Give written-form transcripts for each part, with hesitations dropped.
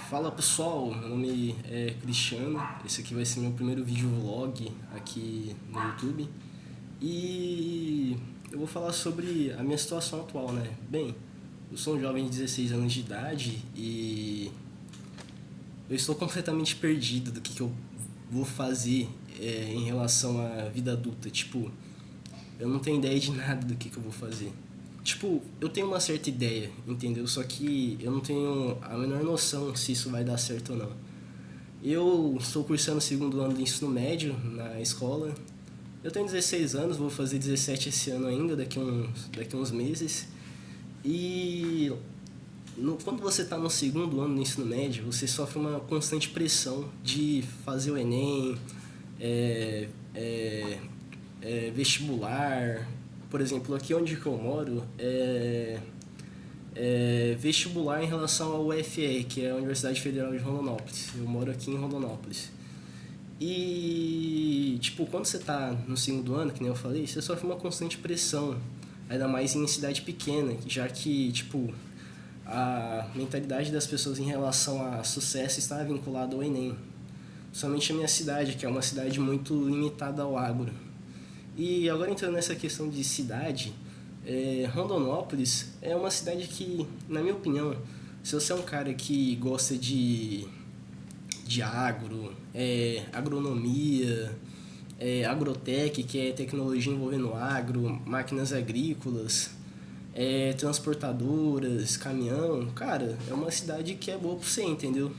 Fala pessoal, meu nome é Cristiano, esse aqui vai ser meu primeiro vídeo vlog aqui no YouTube e eu vou falar sobre a minha situação atual, né? Bem, eu sou um jovem de 16 anos de idade e eu estou completamente perdido do que eu vou fazer em relação à vida adulta. Tipo, eu não tenho ideia de nada do que eu vou fazer. Tipo, eu tenho uma certa ideia, entendeu? Só que eu não tenho a menor noção se isso vai dar certo ou não. Eu estou cursando o segundo ano do ensino médio na escola. Eu tenho 16 anos, vou fazer 17 esse ano ainda, daqui uns meses. E quando você está no segundo ano do ensino médio, você sofre uma constante pressão de fazer o Enem, é, é, vestibular. Por exemplo, aqui onde que eu moro é vestibular em relação ao UFR, que é a Universidade Federal de Rondonópolis. Eu moro aqui em Rondonópolis. E, tipo, quando você tá no segundo ano, que nem eu falei, você sofre uma constante pressão, ainda mais em cidade pequena, já que, tipo, a mentalidade das pessoas em relação a sucesso está vinculada ao Enem. Somente a minha cidade, que é uma cidade muito limitada ao agro. E agora entrando nessa questão de cidade, Rondonópolis é uma cidade que, na minha opinião, se você é um cara que gosta de agro, agronomia, agrotech, que é tecnologia envolvendo agro, máquinas agrícolas, transportadoras, caminhão, cara, é uma cidade que é boa pra você, entendeu?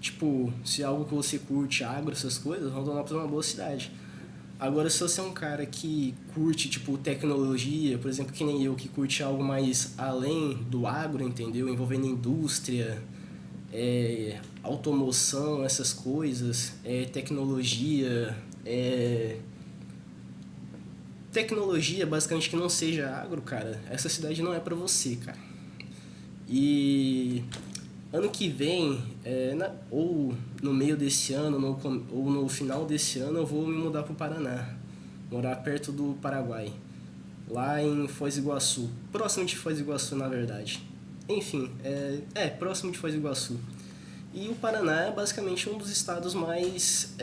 Tipo, se é algo que você curte, agro, essas coisas, Rondonópolis é uma boa cidade. Agora, se você é um cara que curte, tipo, tecnologia, por exemplo, que nem eu, que curte algo mais além do agro, entendeu? Envolvendo indústria, automoção, essas coisas, tecnologia, tecnologia basicamente que não seja agro, cara, essa cidade não é pra você, cara. E ano que vem, ou no meio desse ano, ou no final desse ano, eu vou me mudar para o Paraná, morar perto do Paraguai, lá em Foz do Iguaçu, próximo de Foz do Iguaçu, na verdade. Enfim, próximo de Foz do Iguaçu. E o Paraná é basicamente um dos estados mais,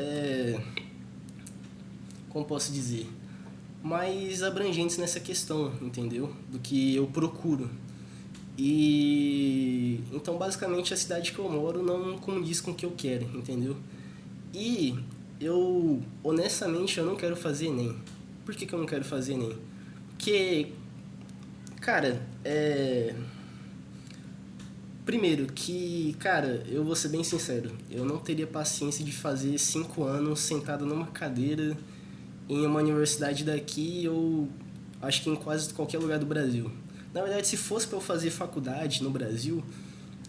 como posso dizer, mais abrangentes nessa questão, entendeu? Do que eu procuro. E então basicamente a cidade que eu moro não condiz com o que eu quero, entendeu? E eu honestamente eu não quero fazer ENEM. Por que eu não quero fazer ENEM? Porque, cara, primeiro que, cara, eu vou ser bem sincero, eu não teria paciência de fazer 5 anos sentado numa cadeira em uma universidade daqui ou acho que em quase qualquer lugar do Brasil. Na verdade, se fosse para eu fazer faculdade no Brasil,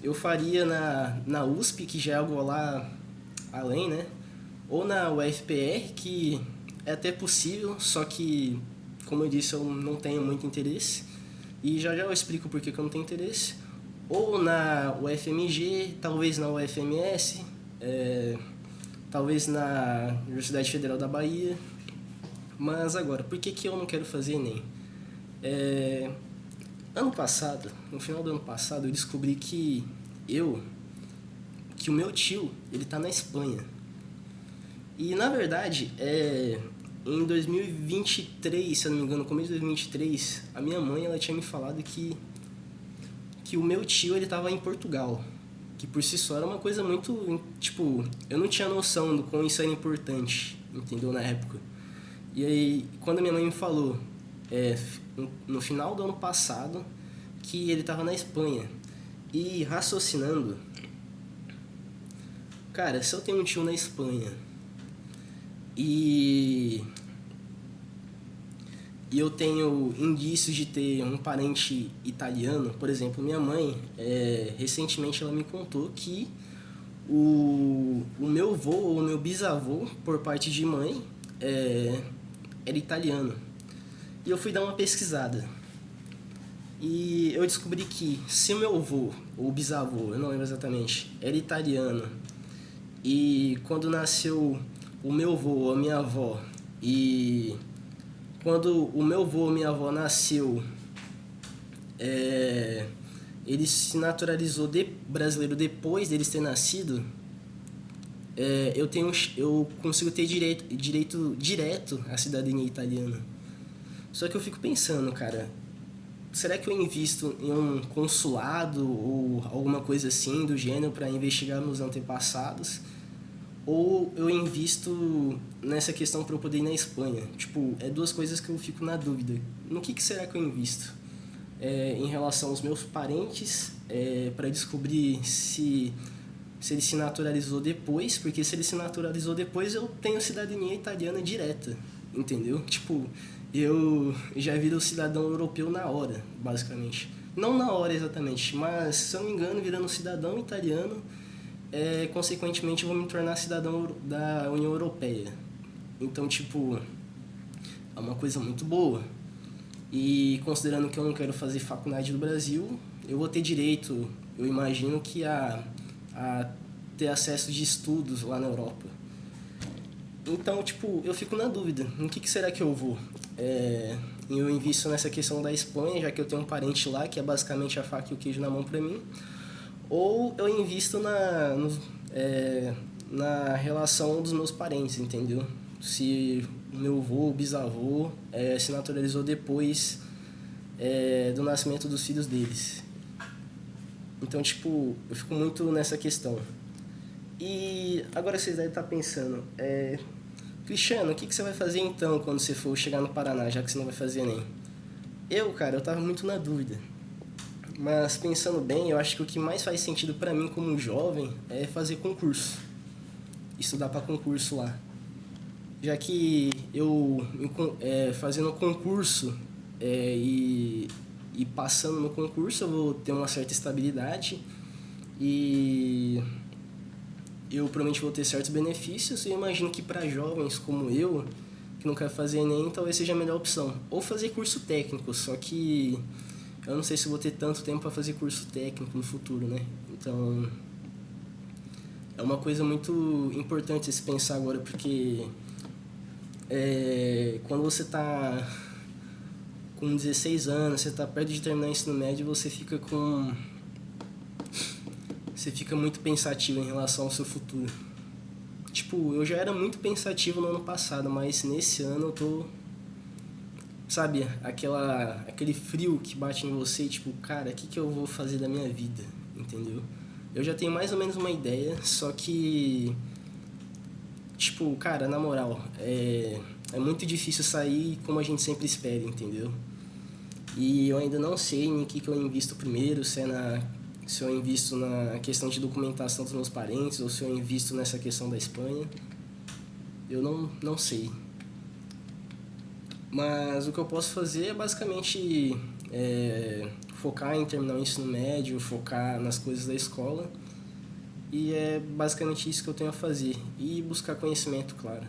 eu faria na USP, que já é algo lá além, né? Ou na UFPR, que é até possível, só que, como eu disse, eu não tenho muito interesse. E já eu explico por que eu não tenho interesse. Ou na UFMG, talvez na UFMS, talvez na Universidade Federal da Bahia. Mas agora, por que eu não quero fazer ENEM? Ano passado, no final do ano passado, eu descobri que o meu tio, ele tá na Espanha. E na verdade, em 2023, se eu não me engano, no começo de 2023, a minha mãe, ela tinha me falado que o meu tio, ele tava em Portugal. Que por si só era uma coisa muito, tipo, eu não tinha noção do quão isso era importante, entendeu, na época. E aí, quando a minha mãe me falou, no final do ano passado, que ele estava na Espanha, e raciocinando, cara, se eu tenho um tio na Espanha e eu tenho indícios de ter um parente italiano, por exemplo, minha mãe, recentemente ela me contou que o meu avô ou o meu bisavô, por parte de mãe, era italiano. E eu fui dar uma pesquisada. E eu descobri que se o meu avô, ou bisavô, eu não lembro exatamente, era italiano, e quando nasceu o meu avô ou a minha avó, e quando o meu avô ou minha avó nasceu ele se naturalizou brasileiro depois deles ter nascido, eu consigo ter direito direto à cidadania italiana. Só que eu fico pensando, cara, será que eu invisto em um consulado ou alguma coisa assim do gênero para investigar meus antepassados? Ou eu invisto nessa questão para eu poder ir na Espanha? Tipo, é duas coisas que eu fico na dúvida. No que será que eu invisto? Em relação aos meus parentes, para descobrir se ele se naturalizou depois, porque se ele se naturalizou depois eu tenho cidadania italiana direta, entendeu? Tipo, eu já viro cidadão europeu na hora, basicamente. Não na hora exatamente, mas se eu não me engano, virando cidadão italiano, consequentemente eu vou me tornar cidadão da União Europeia. Então, tipo, é uma coisa muito boa. E considerando que eu não quero fazer faculdade no Brasil, eu vou ter direito, eu imagino que a ter acesso de estudos lá na Europa. Então, tipo, eu fico na dúvida, no que será que eu vou? Eu invisto nessa questão da Espanha, já que eu tenho um parente lá, que é basicamente a faca e o queijo na mão pra mim. Ou eu invisto na relação dos meus parentes, entendeu? Se meu avô ou bisavô se naturalizou depois do nascimento dos filhos deles. Então, tipo, eu fico muito nessa questão. E agora vocês devem estar pensando, Cristiano, o que você vai fazer então quando você for chegar no Paraná, já que você não vai fazer ENEM? Eu tava muito na dúvida. Mas pensando bem, eu acho que o que mais faz sentido pra mim como jovem é fazer concurso. Estudar pra concurso lá. Já que fazendo concurso e passando no concurso eu vou ter uma certa estabilidade e eu provavelmente vou ter certos benefícios. E eu imagino que para jovens como eu, que não quer fazer ENEM, talvez seja a melhor opção. Ou fazer curso técnico, só que eu não sei se vou ter tanto tempo para fazer curso técnico no futuro, né? Então, é uma coisa muito importante se pensar agora, porque quando você está com 16 anos, você está perto de terminar o ensino médio, você fica muito pensativo em relação ao seu futuro. Tipo, eu já era muito pensativo no ano passado, mas nesse ano eu tô... Sabe, aquele frio que bate em você, tipo, cara, o que eu vou fazer da minha vida, entendeu? Eu já tenho mais ou menos uma ideia, só que... Tipo, cara, na moral, é muito difícil sair como a gente sempre espera, entendeu? E eu ainda não sei em que eu invisto primeiro, se eu invisto na questão de documentação dos meus parentes ou se eu invisto nessa questão da Espanha. Eu não sei. Mas o que eu posso fazer é basicamente focar em terminar o ensino médio, focar nas coisas da escola. E é basicamente isso que eu tenho a fazer. E buscar conhecimento, claro.